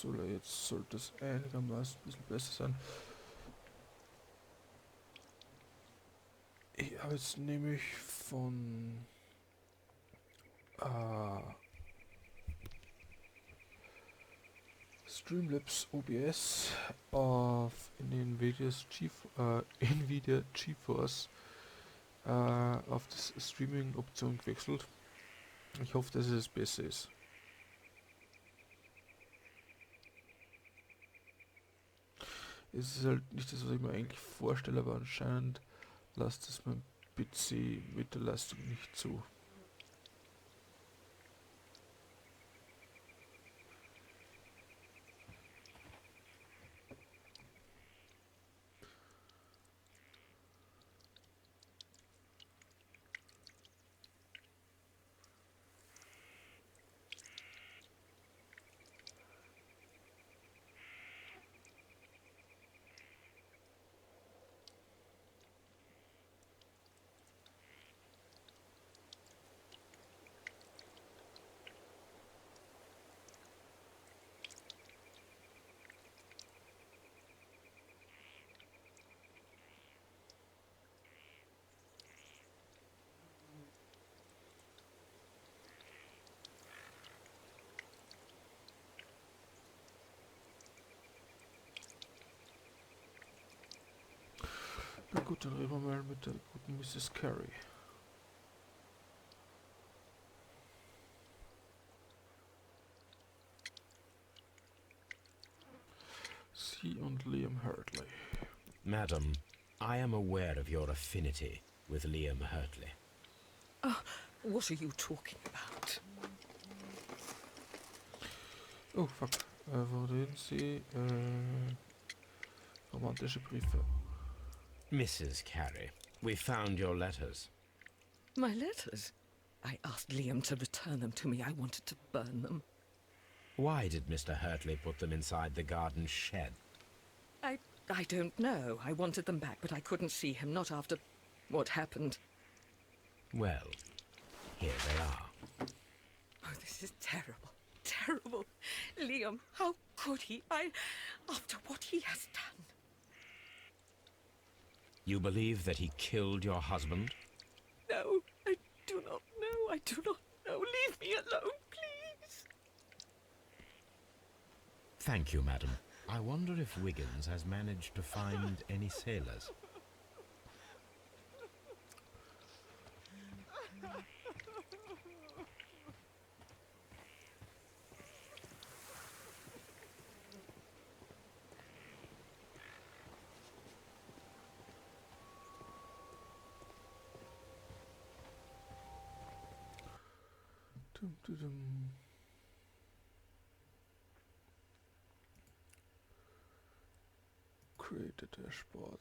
Jetzt sollte es einigermaßen ein bisschen besser sein. Ich habe jetzt nämlich von Streamlabs OBS auf in den Nvidia GeForce auf das Streaming-Option gewechselt. Ich hoffe, dass es besser ist. Es ist halt nicht das, was ich mir eigentlich vorstelle, aber anscheinend lasst es mein PC mit der Leistung nicht zu. Na gut, dann reden wir mal mit der guten Mrs. Carey. Sie und Liam Hartley. Madam, I am aware of your affinity with Liam Hartley. Oh, what are you talking about? Oh, fuck. Wo reden Sie? Romantische Briefe. Mrs. Carey, we found your letters. My letters? I asked Liam to return them to me. I wanted to burn them. Why did Mr. Hartley put them inside the garden shed? I don't know. I wanted them back, but I couldn't see him, not after what happened. Well, here they are. Oh, this is terrible. Terrible. Liam, how could he? After what he has done. You believe that he killed your husband? No, I do not know. I do not know. Leave me alone, please. Thank you, madam. I wonder if Wiggins has managed to find any sailors. Dum, dum, dum. Create a dashboard.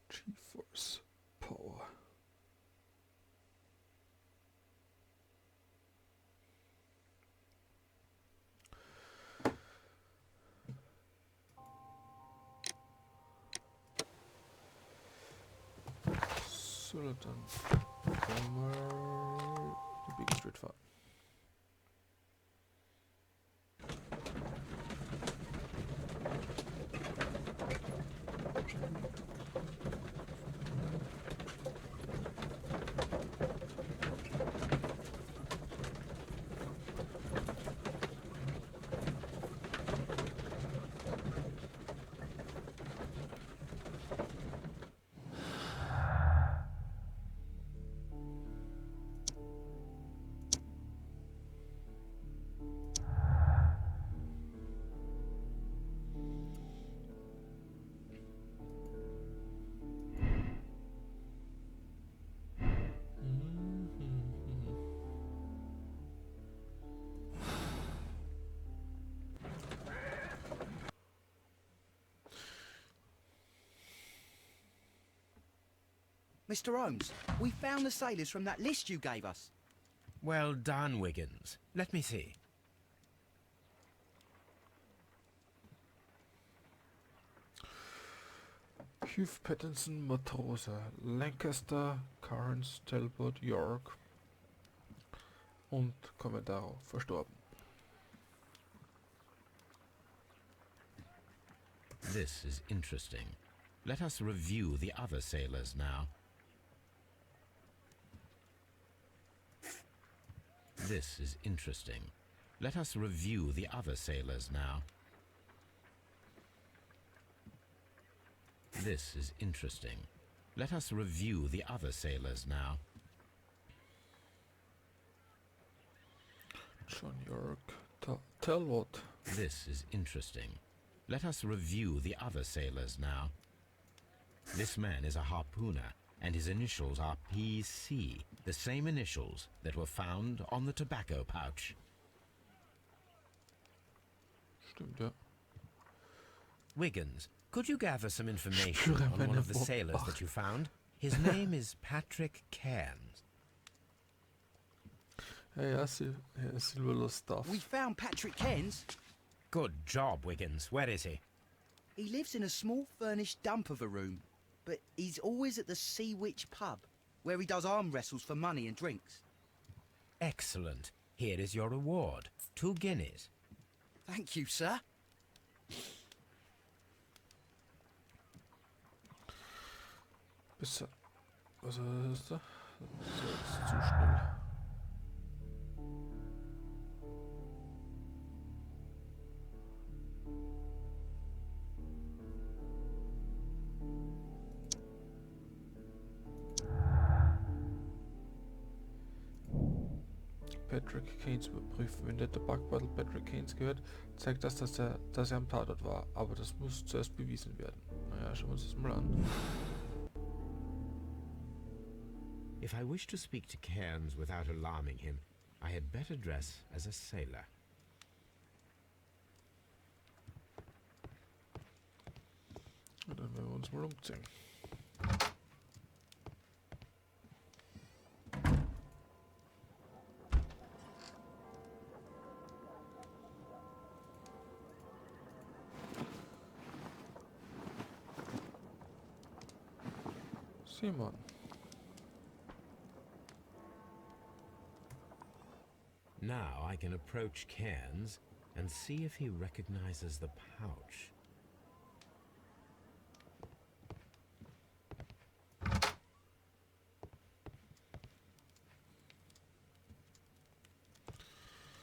GeForce Power. So, dann einmal die Big Street fahren. Mr. Holmes, we found the sailors from that list you gave us. Well done, Wiggins. Let me see. Hugh Pattinson, Matrose, Lancaster, Carnes, Talbot, York und Kommentar verstorben. This is interesting. Let us review the other sailors now. This is interesting. Let us review the other sailors now. This is interesting. Let us review the other sailors now. John York, Talbot. This is interesting. Let us review the other sailors now. This man is a harpooner, and his initials are PC, the same initials that were found on the tobacco pouch. Stimmt, ja. Wiggins, could you gather some information on one of the sailors that you found? His name is Patrick Cairns. Ja, Silverless Stuff. We found Patrick Cairns. Good job, Wiggins. Where is he? He lives in a small furnished dump of a room, but he's always at the Sea Witch pub, where he does arm wrestles for money and drinks. Excellent. Here is your reward. 2 guineas. Thank you, sir. Besser. Was ist da? Das ist jetzt zu schnell. Patrick Cairns überprüfen. Wenn der Tabakbeutel Patrick Cairns gehört, zeigt das, dass er am Tatort war. Aber das muss zuerst bewiesen werden. Naja, schauen wir uns das mal an. If I wish to speak to Cairns without alarming him, I had better dress as a sailor. Und dann werden wir uns mal umziehen. Simon. Now I can approach Cairns and see if he recognizes the pouch.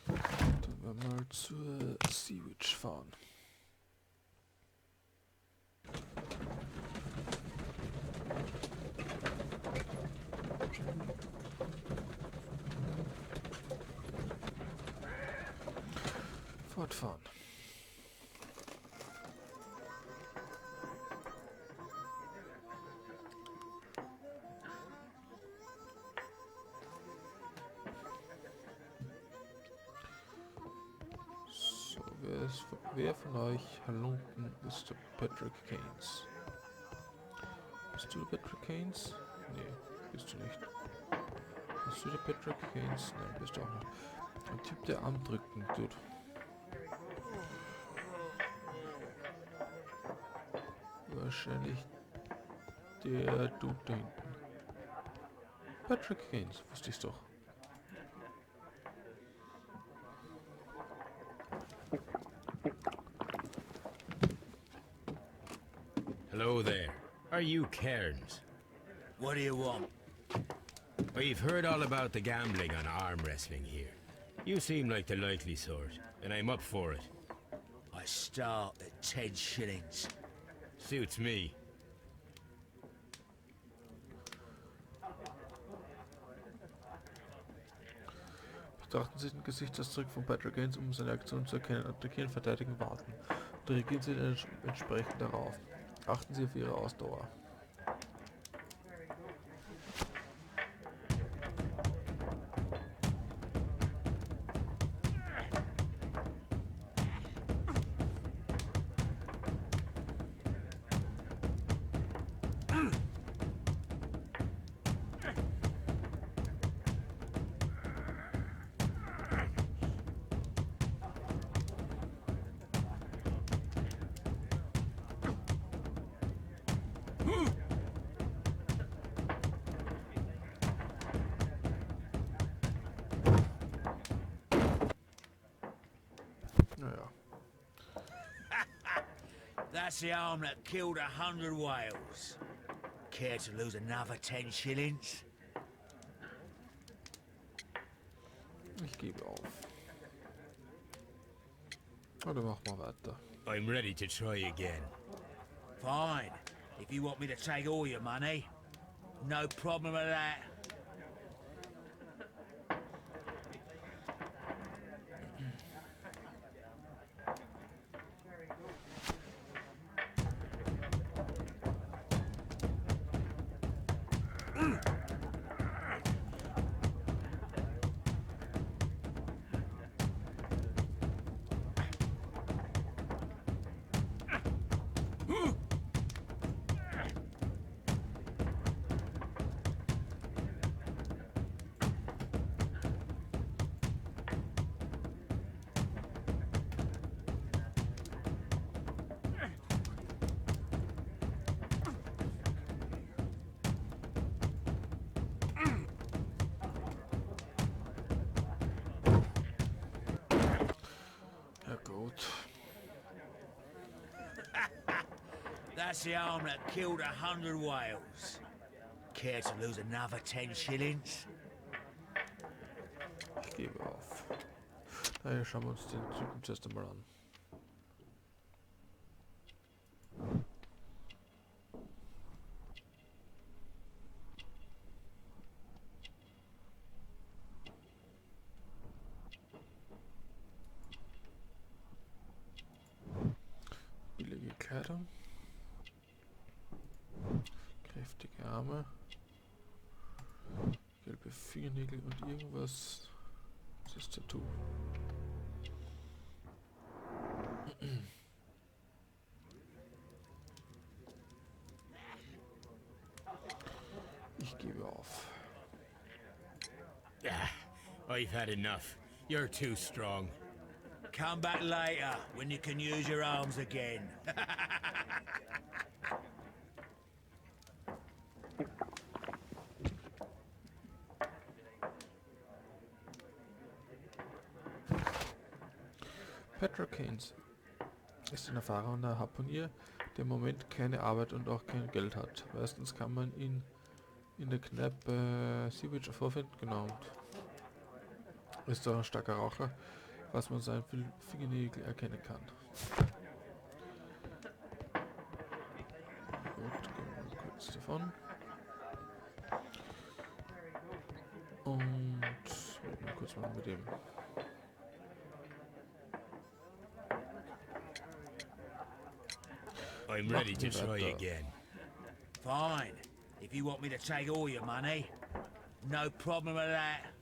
Dann werden wir mal zur Sea Witch fahren. Fortfahren. So, wer von euch halunken ist der Patrick Cairns? Bist du der Patrick Cairns? Nee, bist du nicht. Bist du der Patrick Cairns? Nein, bist du auch nicht. Ein Typ, der Armdrücken tut. Wahrscheinlich der Dude da hinten. Patrick Cairns, wusste ich's doch. Hello there. Are you Cairns? What do you want? We've heard all about the gambling on arm wrestling here. You seem like the likely sort, and I'm up for it. I start at 10 shillings. Suits me. Betrachten Sie den Gesichtsausdruck von Patrick Cairns, um seine Aktion zu erkennen. Attackieren, verteidigen, warten. Und reagieren Sie dann entsprechend darauf. Achten Sie auf Ihre Ausdauer. Naja. That's the arm that killed 100 whales. Care to lose another 10 shillings? Ich gebe auf. Oder mach mal weiter. I'm ready to try again. Fine. If you want me to take all your money, no problem with that. Ja gut. That's the arm that killed 100 whales. Care to lose another 10 shillings? Ich gebe auf. Daher schauen wir uns den Typen zuerst einmal an. Billige Kleidung. Kräftige Arme. Gelbe Fingernägel und irgendwas. Das ist Tattoo. Ich gebe auf. I've had enough. You're too strong. Come back later when you can use your arms again. Patrick Keynes ist ein erfahrener Harpunier, der im Moment keine Arbeit und auch kein Geld hat. Meistens kann man ihn in der Kneipe Seawitch vorfinden, genau. Ist auch ein starker Raucher, was man seinen Fingernägel erkennen kann. Gut, gehen wir mal kurz davon. Und mal kurz mal mit dem. I'm ready to try again. Fine. If you want me to take all your money, no problem with that.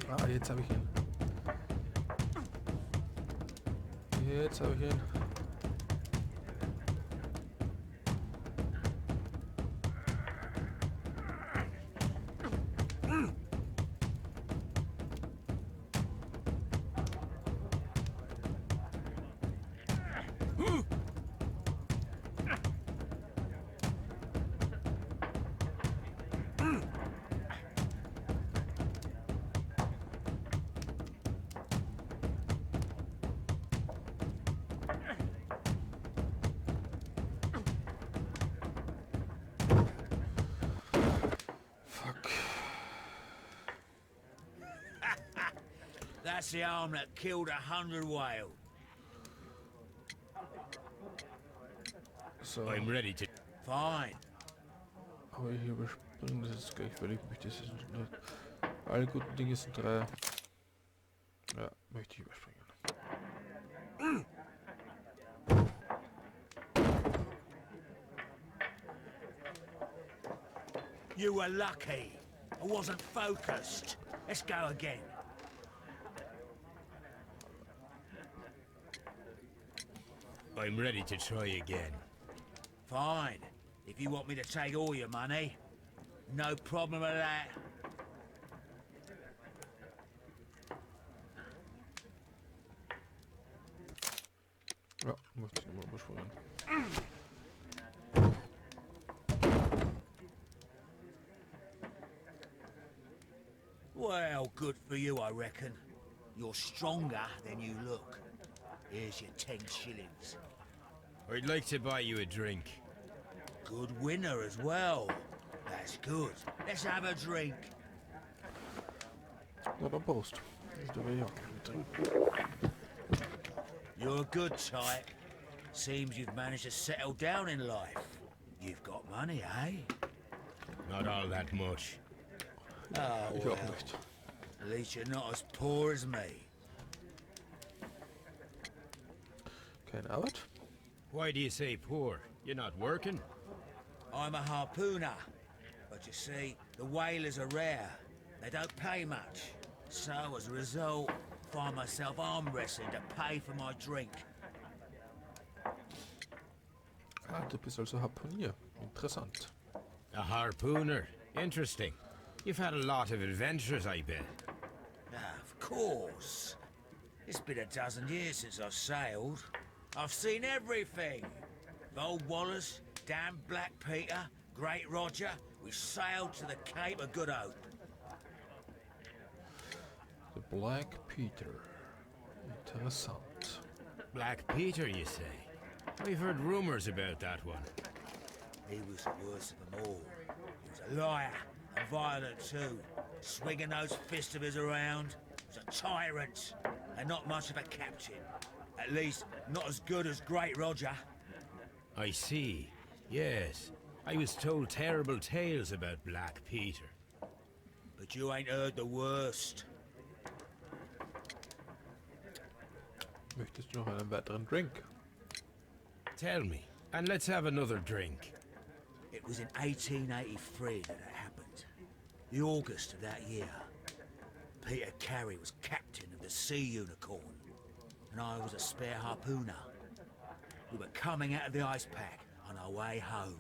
Ah, jetzt habe ich ihn. Jetzt habe ich ihn. That's the arm that killed 100 whales. So, I'm ready to. Fine. aber hier überspringen, das ist gleich völlig wichtig. Das sind nur, alle guten Dinge sind 3. Ja, möchte ich überspringen. You were lucky. I wasn't focused. Let's go again. I'm ready to try again. Fine. If you want me to take all your money, no problem with that. Ja, möchte ich nochmal beschwören. Well, good for you, I reckon. You're stronger than you look. Here's your 10 shillings. I'd like to buy you a drink. Good winner as well. That's good. Let's have a drink. Ja, dann Prost. Da will ich auch gerne trinken. You're a good type. Seems you've managed to settle down in life. You've got money, eh? Not all that much. Oh, Ich well. auch nicht. At least you're not as poor as me. Keine Arbeit? Why do you say poor? You're not working? I'm a harpooner. But you see, the whalers are rare. They don't pay much. So, as a result, I find myself arm wrestling to pay for my drink. Ah, du bist also Harpunier. Interessant. A harpooner. Interesting. You've had a lot of adventures, I bet. Of course. It's been a dozen years since I've sailed. I've seen everything. Old Wallace, damn Black Peter, Great Roger. We sailed to the Cape of Good Hope. The Black Peter. Interessant. Black Peter, you say? I've heard rumors about that one. He was the worst of them all. He was a liar and violent too, swinging those fists of his around. He was a tyrant and not much of a captain. At least, not as good as Great Roger. I see. Yes. I was told terrible tales about Black Peter. But you ain't heard the worst. Möchtest du noch einen weiteren Drink? Tell me, and let's have another drink. It was in 1883 that it happened. The August of that year. Peter Carey was captain of the Sea Unicorn, and I was a spare harpooner. We were coming out of the ice pack on our way home.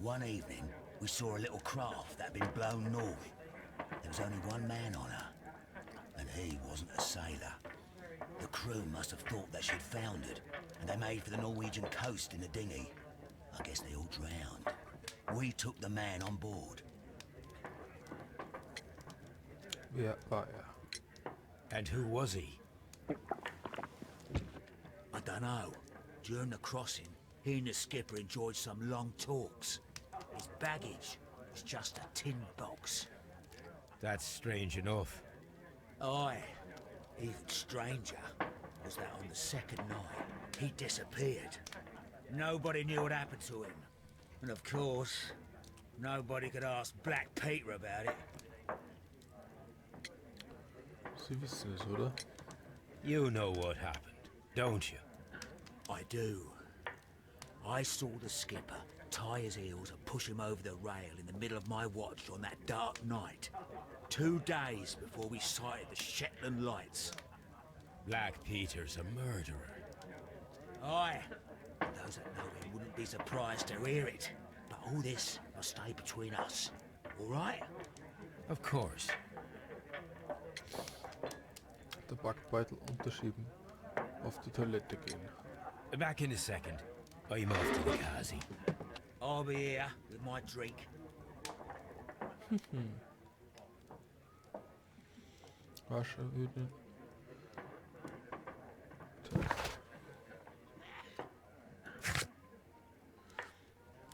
One evening, we saw a little craft that had been blown north. There was only one man on her, and he wasn't a sailor. The crew must have thought that she'd foundered, and they made for the Norwegian coast in the dinghy. I guess they all drowned. We took the man on board. Wer war er? And who was he? I don't know. During the crossing, he and the skipper enjoyed some long talks. His baggage was just a tin box. That's strange enough. Aye. Even stranger was that on the second night, he disappeared. Nobody knew what happened to him. And of course, nobody could ask Black Peter about it. Sie wissen es, oder? You know what happened, don't you? I do. I saw the skipper tie his heels and push him over the rail in the middle of my watch on that dark night. 2 days before we sighted the Shetland lights. Black Peter's a murderer. Aye. Those that know him wouldn't be surprised to hear it. But all this must stay between us. All right? Of course. Der Backbeutel unterschieben, auf die Toilette gehen. Back in a second. I'm off to the Kazi. I'll be here with my drink. Wasche, Öde.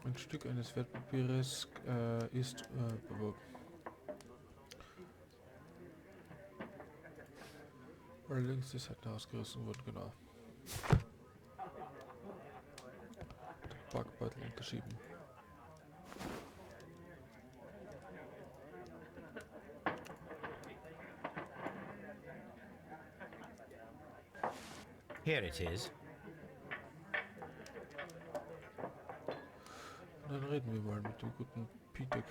Ein Stück eines Wertpapiers ist weil links die Seiten ausgerissen wurden, genau. Der Backbeutel unterschieben. Here it is. Dann reden wir mal mit dem guten Patrick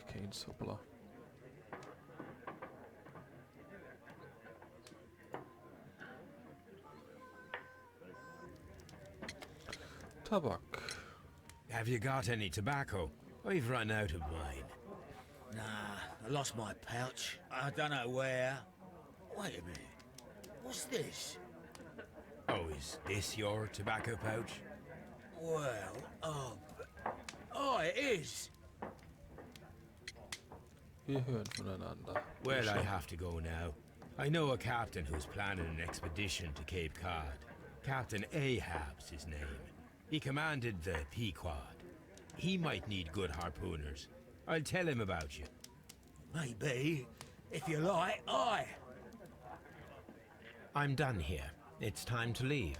Keynes, hoppla. Tabak. Have you got any tobacco? We've run out of mine. Nah, I lost my pouch. I don't know where. Wait a minute. What's this? Oh, is this your tobacco pouch? Well, oh, it is. Wir hören voneinander. Well, I have to go now. I know a captain who's planning an expedition to Cape Cod. Captain Ahab's his name. He commanded the Pequod. He might need good harpooners. I'll tell him about you. Maybe. If you like, aye. I'm done here. It's time to leave.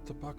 Tabak.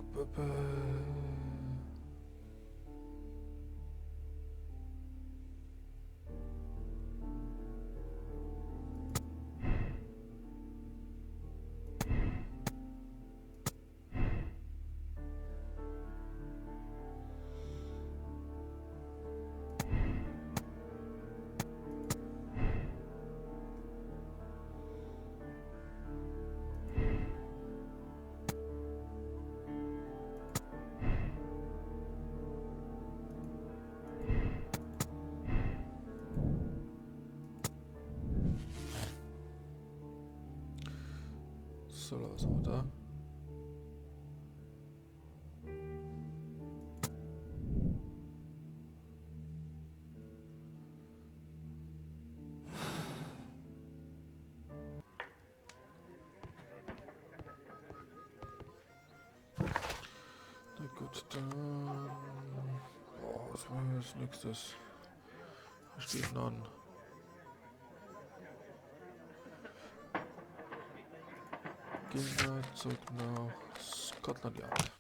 So, was haben wir da? Na gut, dann... Boah, was machen wir als nächstes? Was steht denn an? Gehen wir zurück nach Scotland Yard.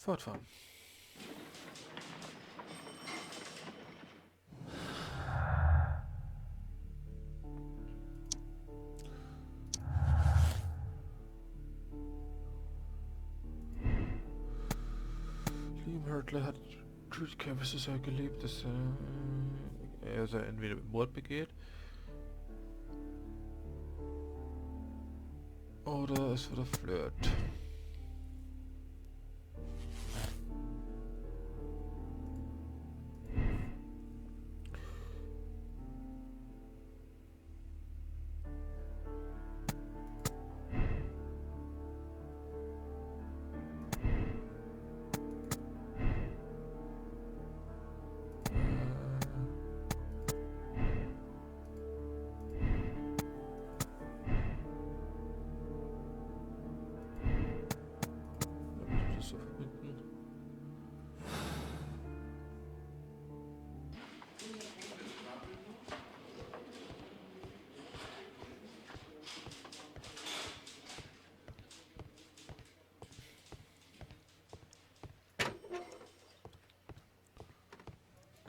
Fortfahren. Liam Hurtley hat Truth Campus sehr geliebt, dass er entweder Mord begeht oder es wird Flirt. So verbinden.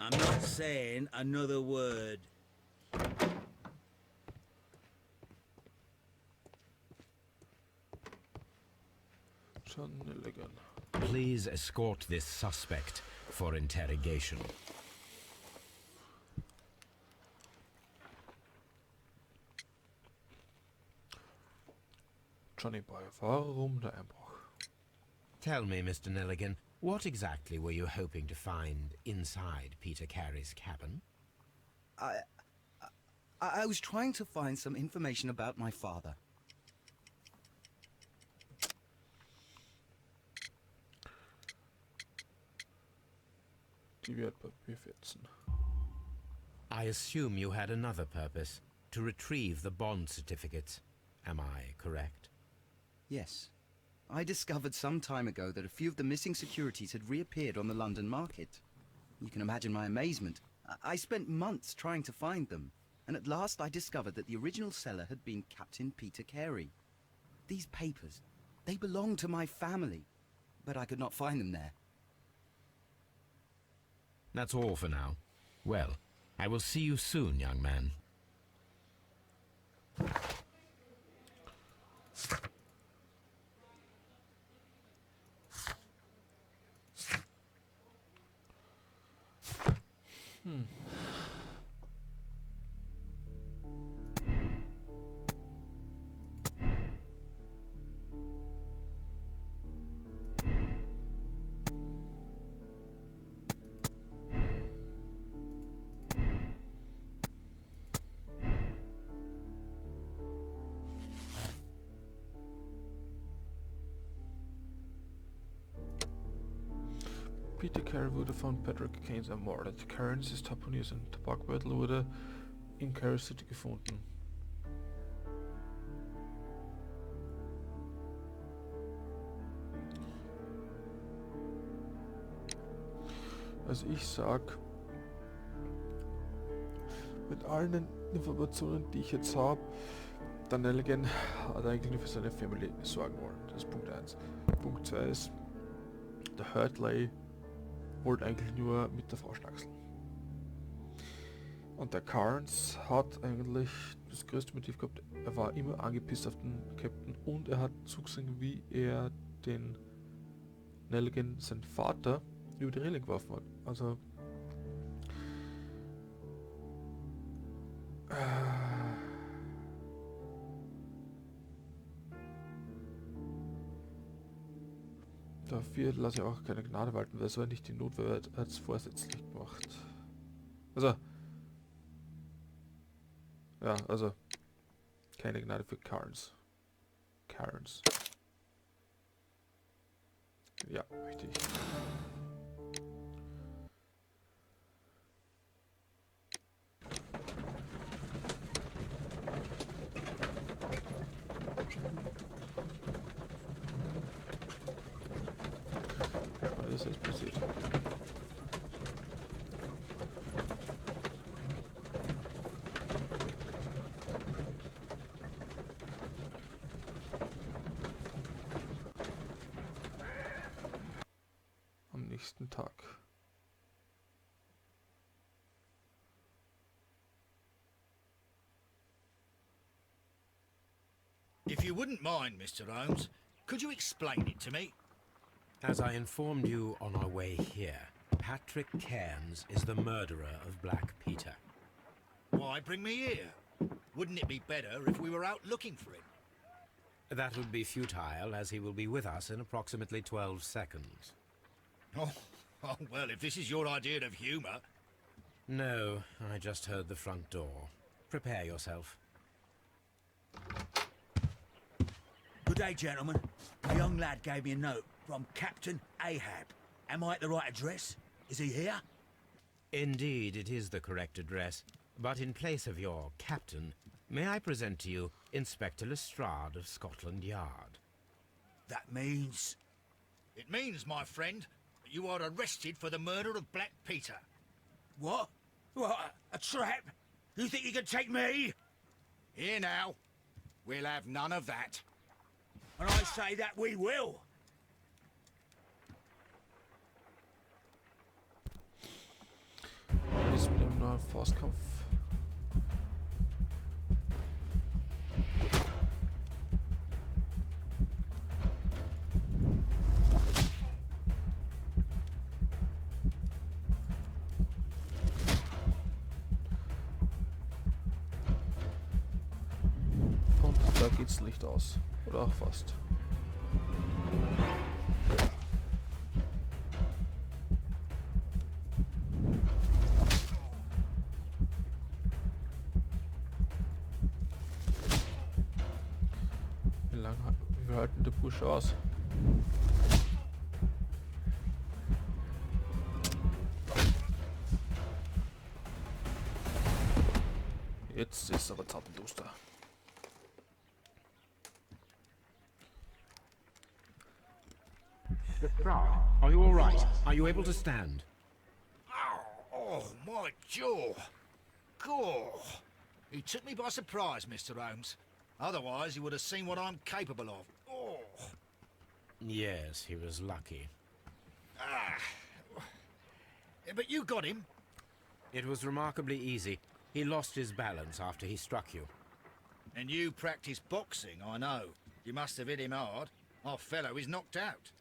I'm not saying another word. Schon elegant. Please escort this suspect for interrogation. Johnny Boy, warum der Einbruch? Tell me, Mr. Nelligan, what exactly were you hoping to find inside Peter Carey's cabin? I was trying to find some information about my father. Die Wertpapierfetzen. I assume you had another purpose, to retrieve the bond certificates. Am I correct? Yes. I discovered some time ago that a few of the missing securities had reappeared on the London market. You can imagine my amazement. I spent months trying to find them, and at last I discovered that the original seller had been Captain Peter Carey. These papers, they belong to my family, but I could not find them there. That's all for now. Well, I will see you soon, young man. Peter Carey wurde von Patrick Keynes ermordet. Cairns' Tamponier und Tabakbeutel wurde in Carey City gefunden. Also ich sag, mit allen den Informationen, die ich jetzt habe, dann Nelligan hat eigentlich nur für seine Family sorgen wollen. Das ist Punkt 1. Punkt 2 ist, der Hurtley wollte eigentlich nur mit der Frau schnackseln. Und der Cairns hat eigentlich das größte Motiv gehabt, er war immer angepisst auf den Captain und er hat zugesehen, wie er den Nelligan, seinen Vater, über die Reling geworfen hat. Also dafür lasse ich auch keine Gnade walten, weil es war nicht die Notwehr, er hat es vorsätzlich gemacht. Also ja, also keine Gnade für Cairns. Ja, richtig. Was ist passiert? Am nächsten Tag. If you wouldn't mind, Mr. Holmes, could you explain it to me? As I informed you on our way here, Patrick Cairns is the murderer of Black Peter. Why bring me here? Wouldn't it be better if we were out looking for him? That would be futile, as he will be with us in approximately 12 seconds. Oh, well, if this is your idea of humour... No, I just heard the front door. Prepare yourself. Good day, gentlemen. A young lad gave me a note from Captain Ahab. Am I at the right address? Is he here? Indeed, it is the correct address. But in place of your captain, may I present to you Inspector Lestrade of Scotland Yard? That means... It means, my friend, that you are arrested for the murder of Black Peter. What? What? A trap? You think you can take me? Here now. We'll have none of that. And I say that we will. Jetzt mit dem neuen Faustkampf. Und da geht's Licht aus. Oder auch fast. Wie halten der Bursche aus? Jetzt ist aber zappenduster. Are you all right? Are you able to stand? Oh, my jaw. Gore. He took me by surprise, Mr. Holmes. Otherwise, he would have seen what I'm capable of. Oh. Yes, he was lucky. But you got him. It was remarkably easy. He lost his balance after he struck you. And you practice boxing, I know. You must have hit him hard. Our fellow is knocked out.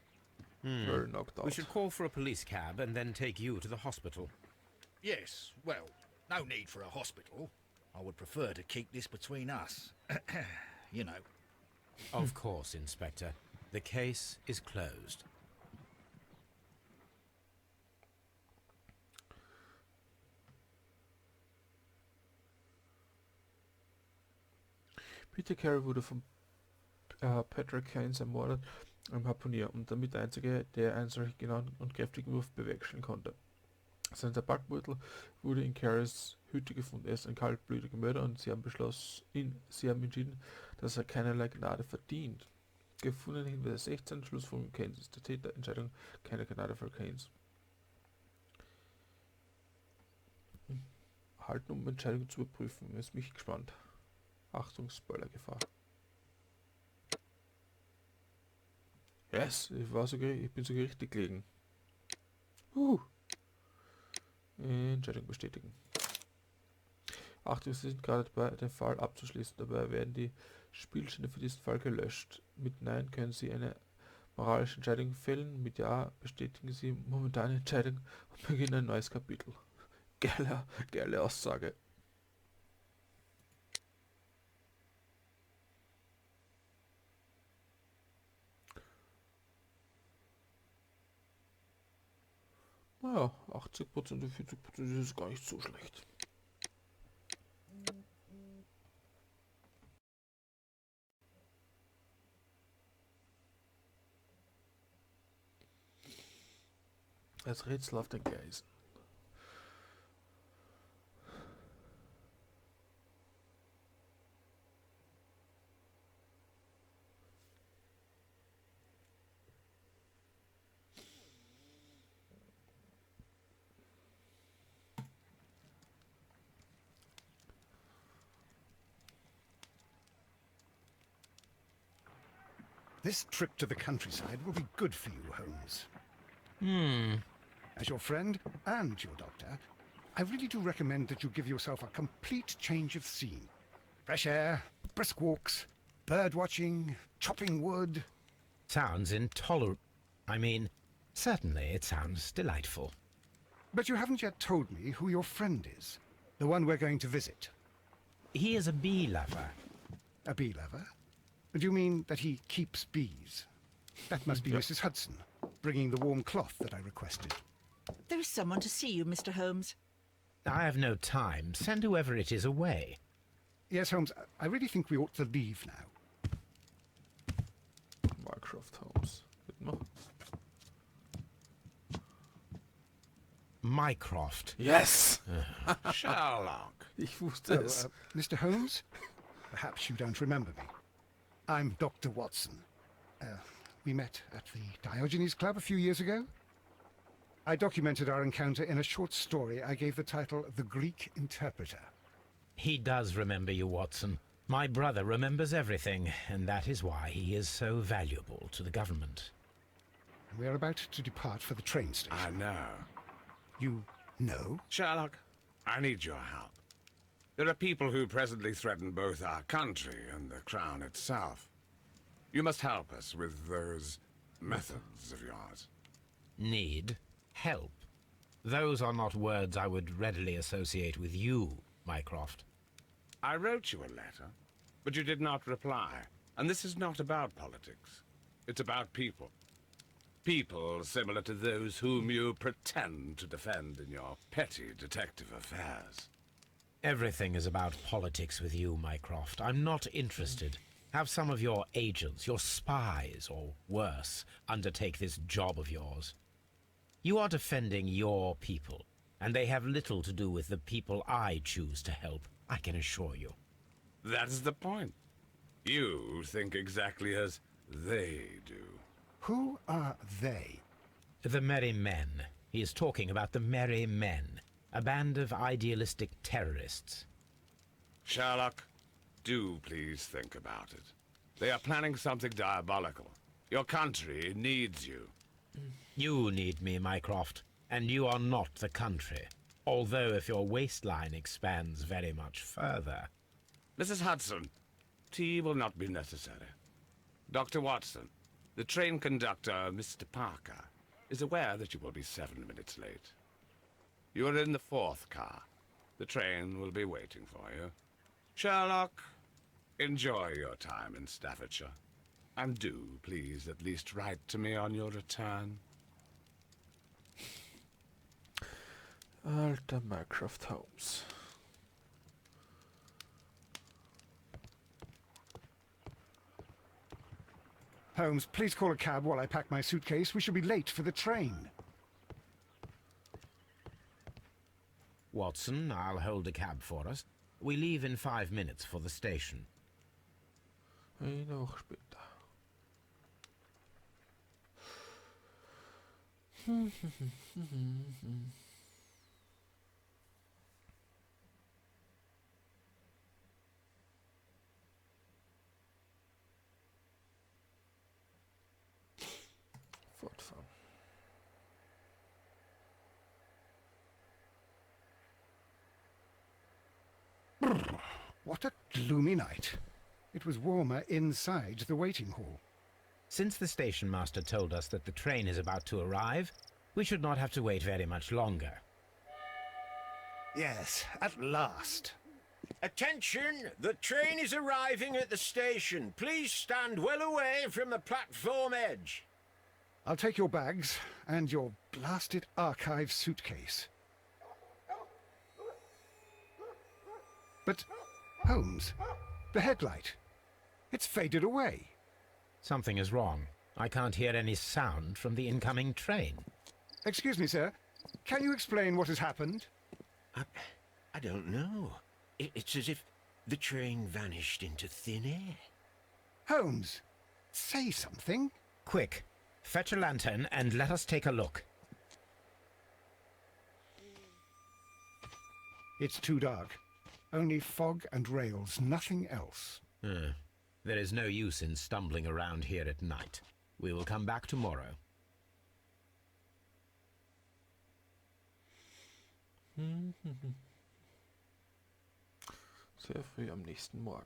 Very knocked out. We should call for a police cab and then take you to the hospital. Yes, well, no need for a hospital. I would prefer to keep this between us. You know. Of course, Inspector. The case is closed. Peter Carey wurde von Patrick Haynes ermordet, einem Harpunier, und damit der einzige, der einen solchen genauen und kräftigen Wurf bewerkstelligen konnte. Sein Tabakbeutel wurde in Careys Hütte gefunden. Er ist ein kaltblütiger Mörder und sie haben entschieden, dass er keinerlei Gnade verdient. Gefundene Hinweise 16, Schlussfolgerung Keynes ist der Täter, Entscheidung keine Gnade für Keynes. Halten, um Entscheidung zu überprüfen. Ist mich gespannt. Achtung, Spoilergefahr. Yes, ich bin sogar richtig gelegen. Entscheidung bestätigen. Achtung, Sie sind gerade dabei, den Fall abzuschließen. Dabei werden die Spielstände für diesen Fall gelöscht. Mit Nein können Sie eine moralische Entscheidung fällen. Mit Ja bestätigen Sie momentane Entscheidung und beginnen ein neues Kapitel. Geile Aussage. Naja, 80% und 40% ist gar nicht so schlecht. Das Rätsel auf den Gleisen. This trip to the countryside will be good for you, Holmes. As your friend and your doctor, I really do recommend that you give yourself a complete change of scene. Fresh air, brisk walks, bird watching, chopping wood. Sounds intolerable. I mean, certainly it sounds delightful. But you haven't yet told me who your friend is, the one we're going to visit. He is a bee lover. A bee lover? Do you mean that he keeps bees? That must be Mrs. Hudson, bringing the warm cloth that I requested. There is someone to see you, Mr. Holmes. I have no time. Send whoever it is away. Yes, Holmes, I really think we ought to leave now. Mycroft Holmes. Mycroft. Yes! Sherlock. Ich wusste es. Mr. Holmes? Perhaps you don't remember me. I'm Dr. Watson. We met at the Diogenes Club a few years ago. I documented our encounter in a short story I gave the title The Greek Interpreter. He does remember you, Watson. My brother remembers everything, and that is why he is so valuable to the government. We are about to depart for the train station. I know. You know? Sherlock, I need your help. There are people who presently threaten both our country and the Crown itself. You must help us with those methods of yours. Need help. Those are not words I would readily associate with you, Mycroft. I wrote you a letter, but you did not reply. And this is not about politics. It's about people. People similar to those whom you pretend to defend in your petty detective affairs. Everything is about politics with you, Mycroft. I'm not interested. Have some of your agents, your spies, or worse, undertake this job of yours. You are defending your people, and they have little to do with the people I choose to help. I can assure you. That's the point. You think exactly as they do. Who are they? The Merry Men. He is talking about the Merry Men, a band of idealistic terrorists. Sherlock, do please think about it. They are planning something diabolical. Your country needs you. You need me, Mycroft, and you are not the country. Although if your waistline expands very much further. Mrs. Hudson, tea will not be necessary. Dr. Watson, the train conductor, Mr. Parker, is aware that you will be 7 minutes late. You are in the 4th car. The train will be waiting for you. Sherlock, enjoy your time in Staffordshire. And do, please, at least write to me on your return. Alter Mycroft Holmes. Holmes, please call a cab while I pack my suitcase. We should be late for the train. Watson, I'll hold a cab for us. We leave in 5 minutes for the station. Eine Woche später. Fortfahren. What a gloomy night. It was warmer inside the waiting hall. Since the station master told us that the train is about to arrive, we should not have to wait very much longer. Yes, at last. Attention! The train is arriving at the station. Please stand well away from the platform edge. I'll take your bags and your blasted archive suitcase. But, Holmes, the headlight. It's faded away. Something is wrong. I can't hear any sound from the incoming train. Excuse me, sir. Can you explain what has happened? I don't know. It's as if the train vanished into thin air. Holmes, say something. Quick, fetch a lantern and let us take a look. It's too dark. Only fog and rails, nothing else. There is no use in stumbling around here at night. We will come back tomorrow. Sehr früh am nächsten Morgen.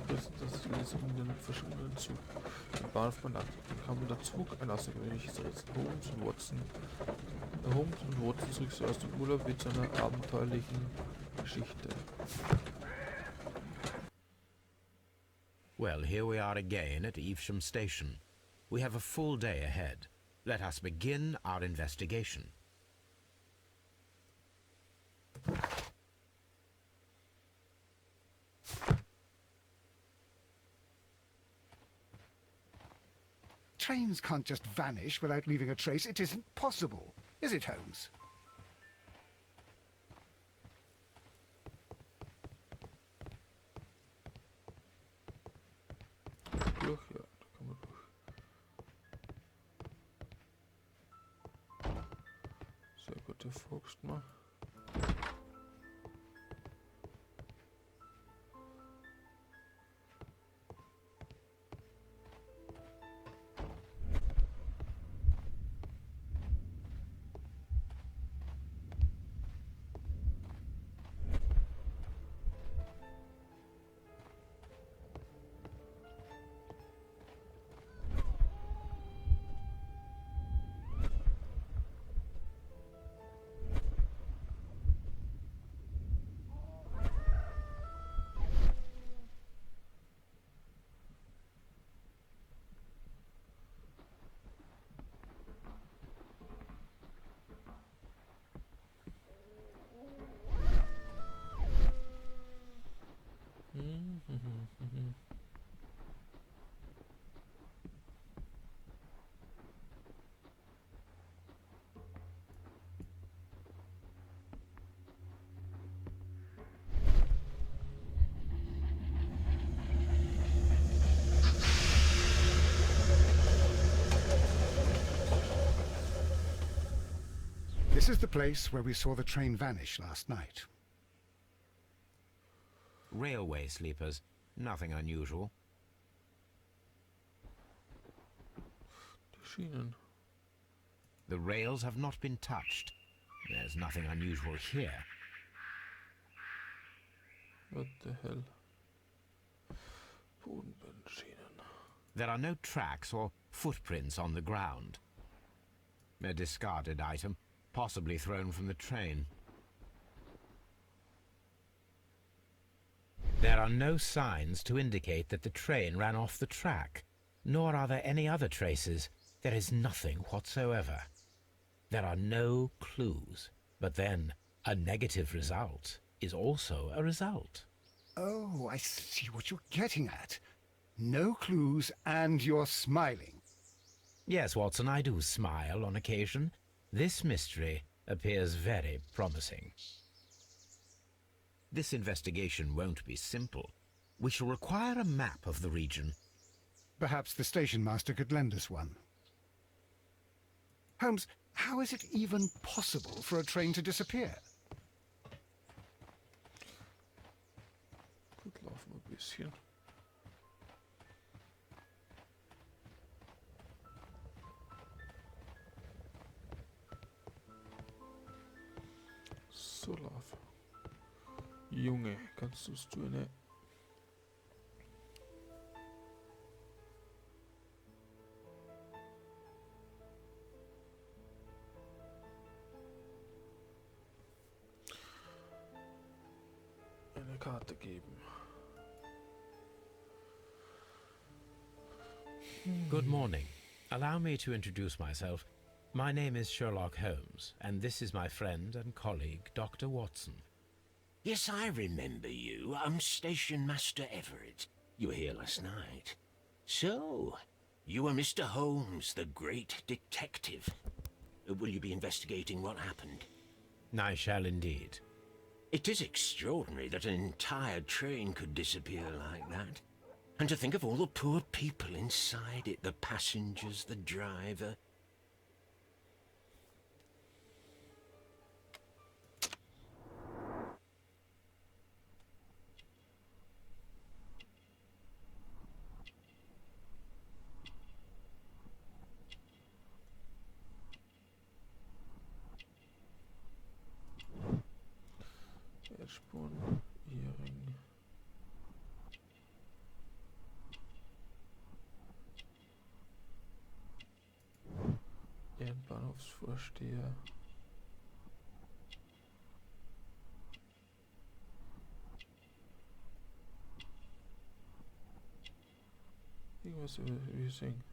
Das ist die Lesung um den verschwundenen Zug. Im Bahnhof kam der Zug, ein außergewöhnliches Rätsel. Holmes und Watson zurück aus dem Urlaub mit seiner abenteuerlichen Geschichte. Well, here we are again at Evesham Station. We have a full day ahead. Let us begin our investigation. Trains can't just vanish without leaving a trace. It isn't possible, is it, Holmes? Durch, ja, da kann man durch. Sehr gut, der folgst mal. This is the place where we saw the train vanish last night. Railway sleepers. Nothing unusual. Die Schienen. The rails have not been touched. There's nothing unusual here. What the hell? Bodenbahnschienen. There are no tracks or footprints on the ground. A discarded item, possibly thrown from the train. There are no signs to indicate that the train ran off the track, nor are there any other traces. There is nothing whatsoever. There are no clues. But then, a negative result is also a result. Oh, I see what you're getting at. No clues, and you're smiling. Yes, Watson, I do smile on occasion. This mystery appears very promising. This investigation won't be simple. We shall require a map of the region. Perhaps the station master could lend us one. Holmes, how is it even possible for a train to disappear? Gut, laufen wir ein bisschen. So, lauf. Junge, kannst du eine... eine Karte geben. Good morning. Allow me to introduce myself. My name is Sherlock Holmes, and this is my friend and colleague, Dr. Watson. Yes, I remember you. I'm Station Master Everett. You were here last night. So, you are Mr. Holmes, the great detective. Will you be investigating what happened? I shall indeed. It is extraordinary that an entire train could disappear like that. And to think of all the poor people inside it, the passengers, the driver. Erdsporn, Ehering. Ehrenbahnhofsvorsteher. Irgendwas über singen.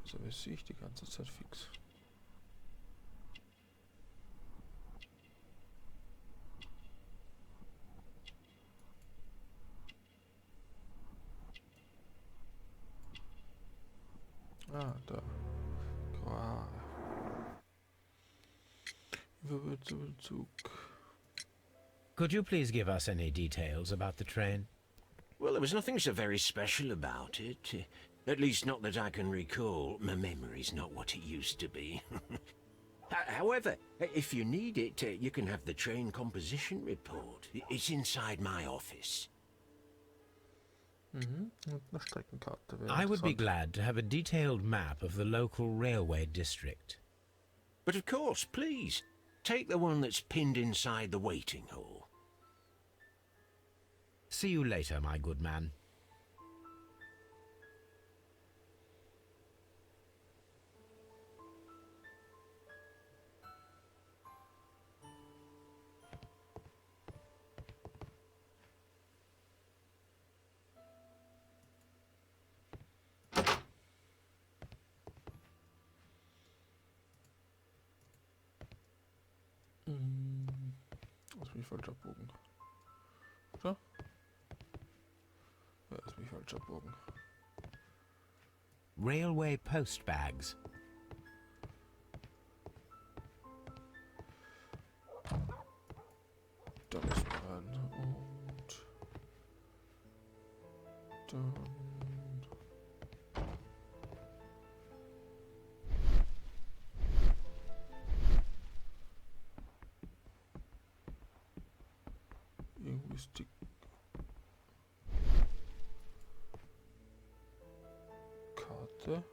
So sehe ich die ganze Zeit fix. Ah, da. Wow. Wirbelzug. Could you please give us any details about the train? Well, there was nothing so very special about it. At least not that I can recall. My memory's not what it used to be. However, if you need it, you can have the train composition report. It's inside my office. Und eine Streckenkarte wäre I would be interessant. glad to have a detailed map of the local railway district. But of course, please, take the one that's pinned inside the waiting hall. See you later, my good man. Lass mich falsch abbogen. So? Ja, lass mich falsch abbogen. railway post bags. Da muss man und dann irgendwie ist die Karte.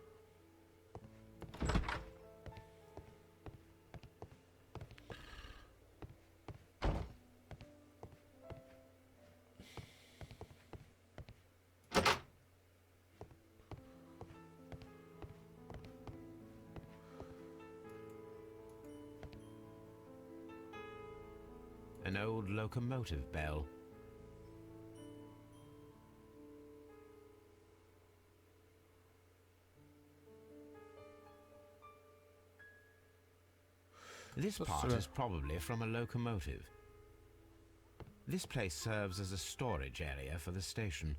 An old locomotive bell. This part is probably from a locomotive. This place serves as a storage area for the station.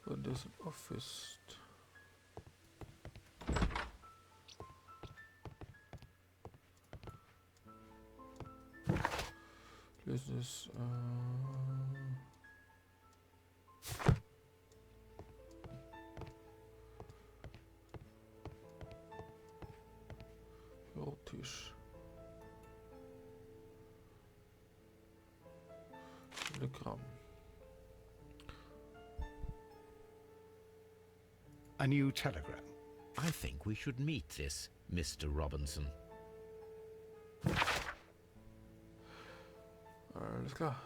Und das ist ein Office. Das ist Bürotisch. Telegramm. A new telegram. I think we should meet this Mr. Robinson. Alles klar.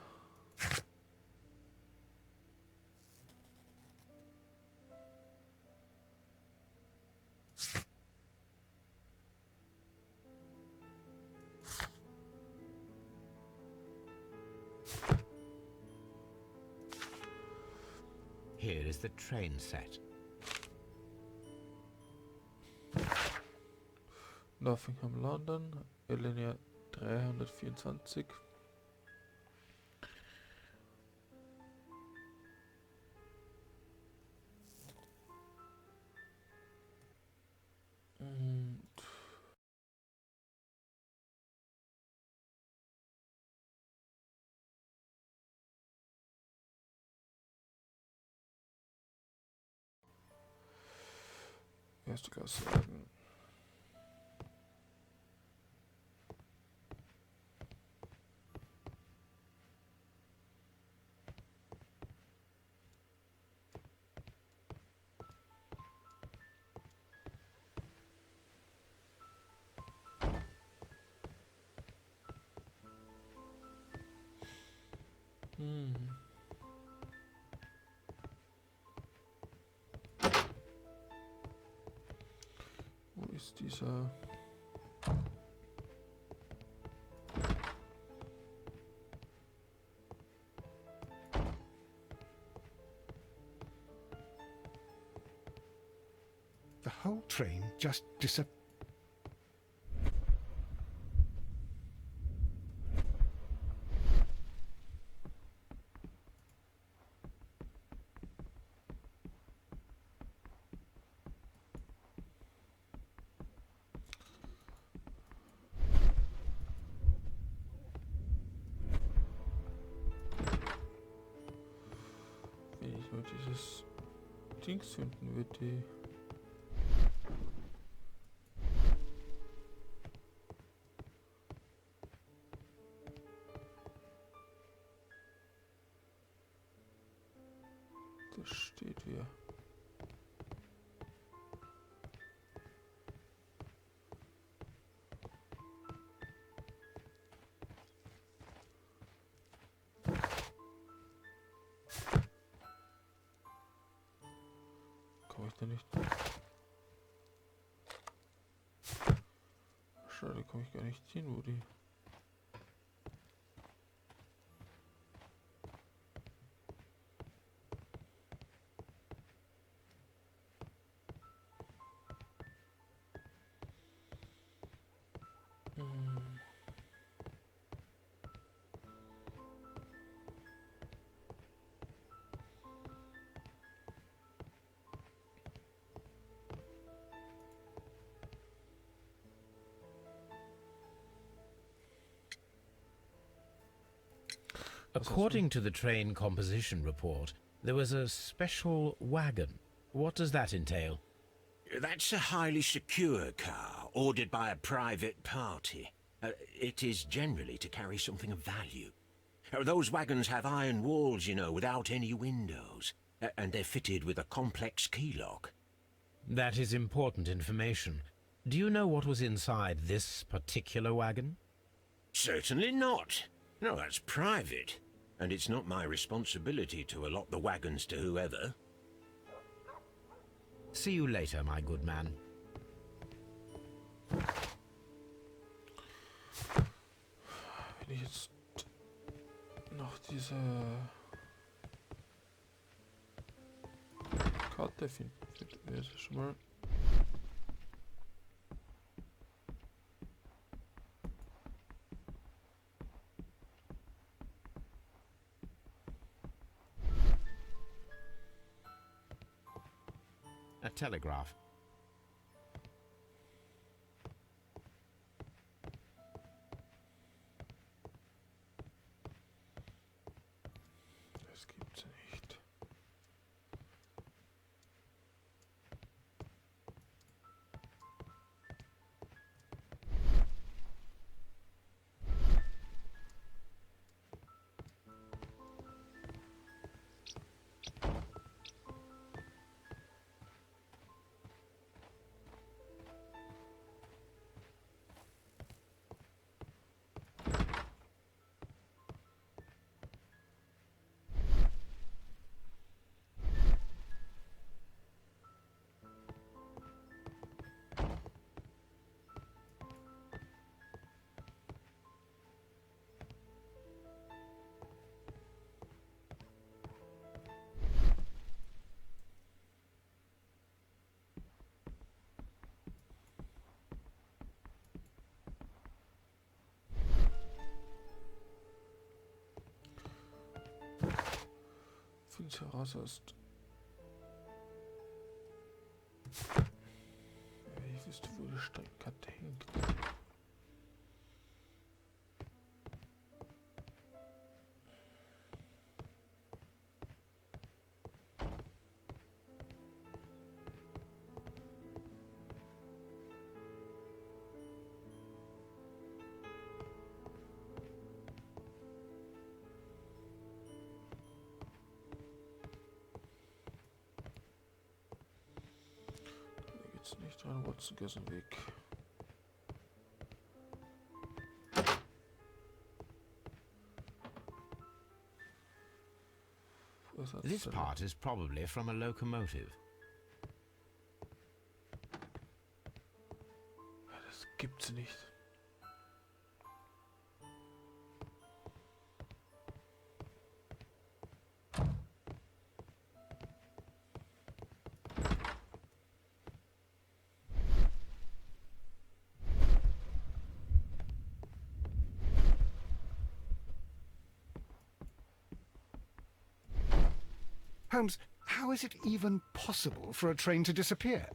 Here is the train set. Nottingham, London, Linie 324. Und erste Klasse sagen. Wo ist dieser? The whole train just disappeared. Wenn ich nur dieses Dings finden würde, die das steht hier. Komme ich da nicht? Schade, komme ich gar nicht hin, wo die... According to the train composition report, there was a special wagon. What does that entail? That's a highly secure car, ordered by a private party. It is generally to carry something of value. Those wagons have iron walls, you know, without any windows. And they're fitted with a complex key lock. That is important information. Do you know what was inside this particular wagon? Certainly not. No, that's private. And it's not my responsibility to allot the wagons to whoever. See you later, my good man. Wenn ich jetzt noch diese Karte finde, wäre es schon mal... A telegraph. Das gibt's nicht. Find's heraus erst. Ich wüsste, wo die Streckkarte hängt. Jetzt nicht rein, Watson, geh aus dem Weg. This part is probably from a locomotive. Das gibt's nicht. Holmes, how is it even possible for a train to disappear?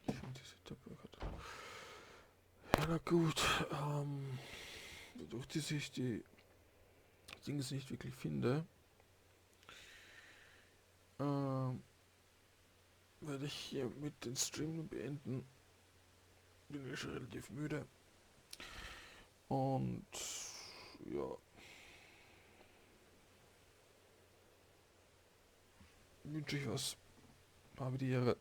Ich finde diese Doppelkarte. Ja, na gut. Dadurch, dass ich die Dinge nicht wirklich finde, werde ich hier mit den Stream beenden. Bin ich schon relativ müde. Und ja. Wünsche ich was. Habe die Ehre.